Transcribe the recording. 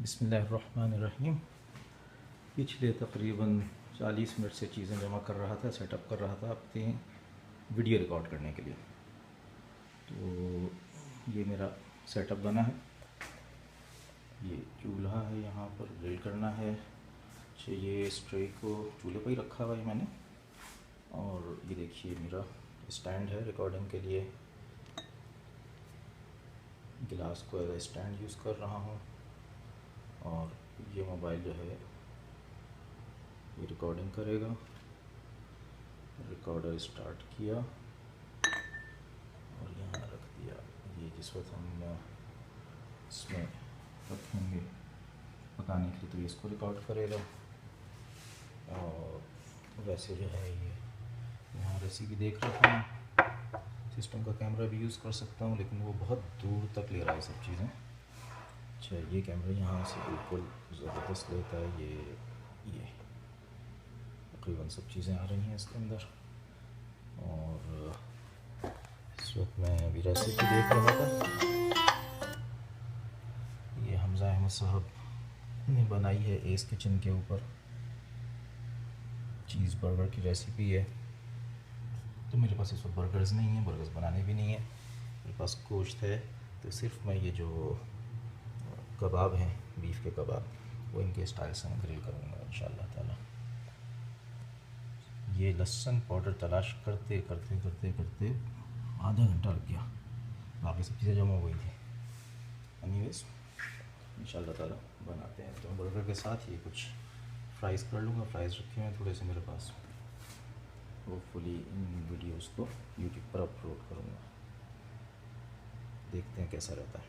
बिस्मिल्लाहिर्रहमानिर्रहीम। पिछले तकरीबन 40 मिनट से चीज़ें जमा कर रहा था, सेटअप कर रहा था अपने वीडियो रिकॉर्ड करने के लिए। तो ये मेरा सेटअप बना है। ये चूल्हा है, यहाँ पर ग्रिल करना है। अच्छा, ये स्ट्रे को चूल्हे पर ही रखा हुआ है मैंने। और ये देखिए मेरा स्टैंड है रिकॉर्डिंग के लिए। गिलास को एज स्टैंड यूज़ कर रहा हूँ। और ये मोबाइल जो है ये रिकॉर्डिंग करेगा। रिकॉर्डर स्टार्ट किया और यहाँ रख दिया। ये जिस वक्त हम इसमें रखेंगे पकाने के लिए तो इसको रिकॉर्ड करेगा। और वैसे जो है ये यहाँ रेसिपी देख रहा हूँ। सिस्टम का कैमरा भी यूज़ कर सकता हूँ, लेकिन वो बहुत दूर तक ले रहा है सब चीज़ें। अच्छा, ये कैमरा यहाँ से बिल्कुल ज़बरदस्त लेता है। ये तकरीबन सब चीज़ें आ रही हैं इसके अंदर। और इस वक्त मैं अभी रेसिपी देख रहा था। ये हमज़ा अहमद साहब ने बनाई है एस किचन के ऊपर। चीज़ बर्गर की रेसिपी है। तो मेरे पास इस वक्त बर्गर्स नहीं हैं, बर्गर्स बनाने भी नहीं है। मेरे पास गोश्त है, तो सिर्फ मैं ये जो कबाब हैं, बीफ के कबाब, वो इनके स्टाइल से मैं ग्रिल करूँगा इंशाअल्लाह ताला। ये लहसुन पाउडर तलाश करते करते करते करते आधा घंटा लग गया। बाकी सब चीज़ें जमा हुई थी। एनीवेज इंशाअल्लाह ताला बनाते हैं। तो बर्गर के साथ ये कुछ फ्राइज़ कर लूँगा। फ्राइज़ रखे हैं थोड़े से मेरे पास। होपफुली इन वीडियोज़ को यूट्यूब पर अपलोड करूँगा। देखते हैं कैसा रहता है।